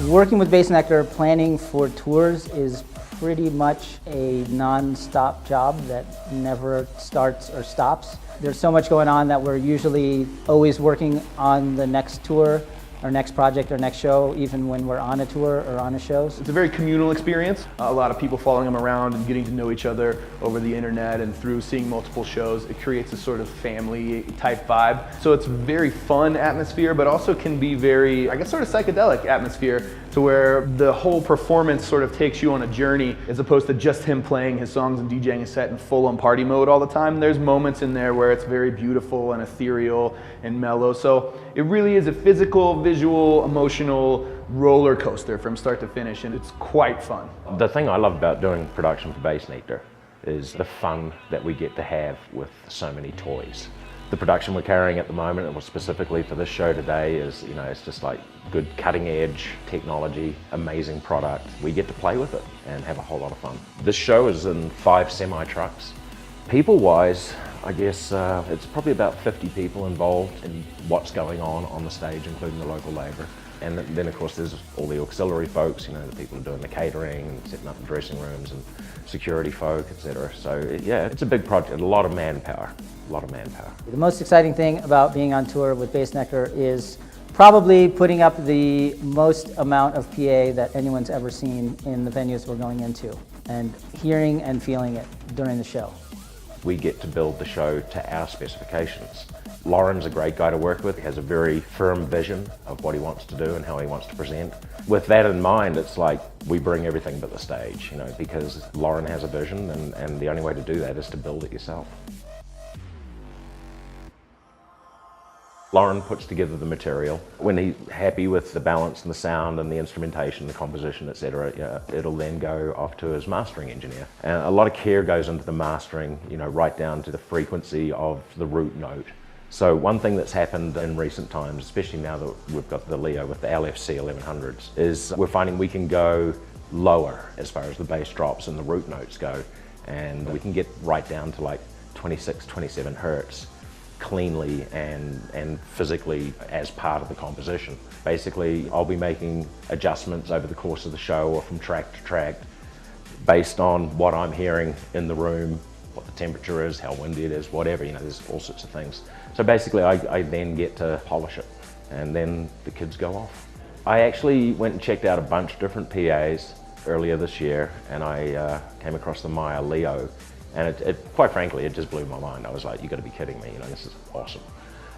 Working with Bass Nectar, planning for tours is pretty much a non-stop job that never starts or stops. There's so much going on that we're usually always working on the next tour, our next project, our next show, even when we're on a tour or on a show. It's a very communal experience. A lot of people following them around and getting to know each other over the internet and through seeing multiple shows. It creates a sort of family type vibe. So it's a very fun atmosphere, but also can be very, I guess, sort of psychedelic atmosphere, to where the whole performance sort of takes you on a journey as opposed to just him playing his songs and DJing his set in full-on party mode all the time. There's moments in there where it's very beautiful and ethereal and mellow. So it really is a physical, visual, emotional roller coaster from start to finish, and it's quite fun. The thing I love about doing production for Bass Nectar is the fun that we get to have with so many toys. The production we're carrying at the moment, and specifically for this show today, is, you know, it's just like good cutting edge technology, amazing product. We get to play with it and have a whole lot of fun. This show is in 5 semi-trucks. People-wise, I guess it's probably about 50 people involved in what's going on the stage, including the local labour. And then of course there's all the auxiliary folks, you know, the people who are doing the catering and setting up the dressing rooms and security folk, etc. So yeah, it's a big project, a lot of manpower, The most exciting thing about being on tour with Bass Nectar is probably putting up the most amount of PA that anyone's ever seen in the venues we're going into, and hearing and feeling it during the show. We get to build the show to our specifications. Lauren's a great guy to work with. He has a very firm vision of what he wants to do and how he wants to present. With that in mind, it's like we bring everything but the stage, you know, because Lauren has a vision, and the only way to do that is to build it yourself. Lauren puts together the material. When he's happy with the balance and the sound and the instrumentation, the composition, etc., it'll then go off to his mastering engineer. And a lot of care goes into the mastering, you know, right down to the frequency of the root note. So one thing that's happened in recent times, especially now that we've got the Leo with the LFC 1100s, is we're finding we can go lower as far as the bass drops and the root notes go, and we can get right down to like 26, 27 hertz cleanly and physically as part of the composition. Basically, I'll be making adjustments over the course of the show or from track to track based on what I'm hearing in the room, what the temperature is, how windy it is, whatever, you know, there's all sorts of things. So basically I then get to polish it, and then the kids go off. I actually went and checked out a bunch of different PAs earlier this year, and I came across the Meyer Leo, and it quite frankly, it just blew my mind. I was like, you gotta be kidding me, you know, this is awesome.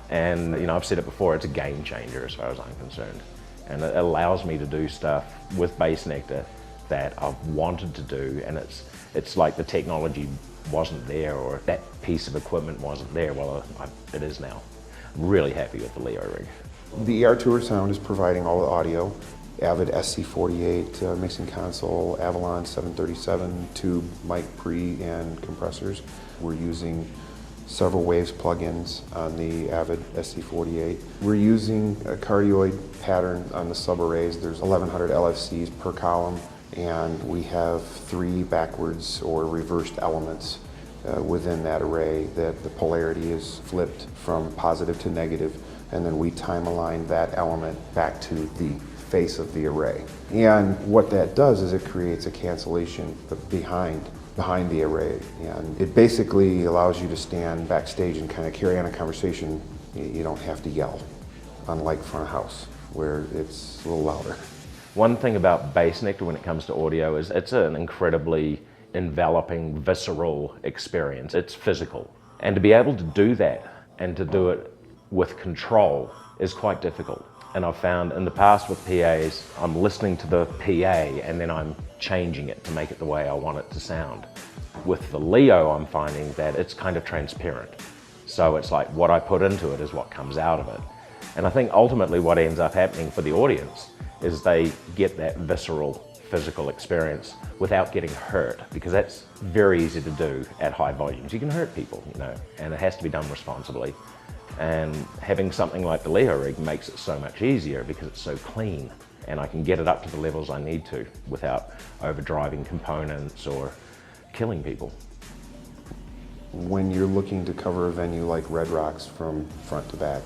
And you know, I've said it before, it's a game changer as far as I'm concerned. And it allows me to do stuff with Bass Nectar that I've wanted to do, and it's like the technology wasn't there, or that piece of equipment wasn't there. Well, it is now. I'm really happy with the Leo rig. The ER Tour Sound is providing all the audio. Avid SC48 mixing console, Avalon 737 tube mic pre and compressors. We're using several Waves plugins on the Avid SC48. We're using a cardioid pattern on the subarrays. There's 1100 LFCs per column, and we have 3 backwards or reversed elements within that array that the polarity is flipped from positive to negative, and then we time align that element back to the face of the array. And what that does is it creates a cancellation behind the array, and it basically allows you to stand backstage and kind of carry on a conversation. You don't have to yell, unlike front of house where it's a little louder. One thing about Bass Nectar when it comes to audio is it's an incredibly enveloping, visceral experience. It's physical. And to be able to do that and to do it with control is quite difficult. And I've found in the past with PAs, I'm listening to the PA and then I'm changing it to make it the way I want it to sound. With the Leo, I'm finding that it's kind of transparent. So it's like what I put into it is what comes out of it. And I think ultimately what ends up happening for the audience is they get that visceral, physical experience without getting hurt, because that's very easy to do at high volumes. You can hurt people, you know, and it has to be done responsibly. And having something like the Leo rig makes it so much easier because it's so clean, and I can get it up to the levels I need to without overdriving components or killing people. when you're looking to cover a venue like Red Rocks from front to back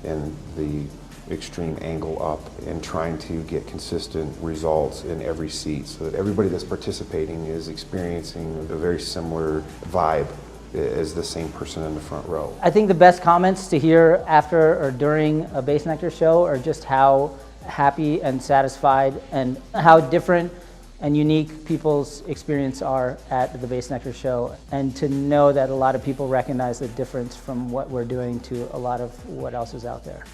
and the extreme angle up and trying to get consistent results in every seat so that everybody that's participating is experiencing a very similar vibe as the same person in the front row. I think the best comments to hear after or during a Bass Nectar show are just how happy and satisfied and how different and unique people's experience are at the Bass Nectar show, and to know that a lot of people recognize the difference from what we're doing to a lot of what else is out there.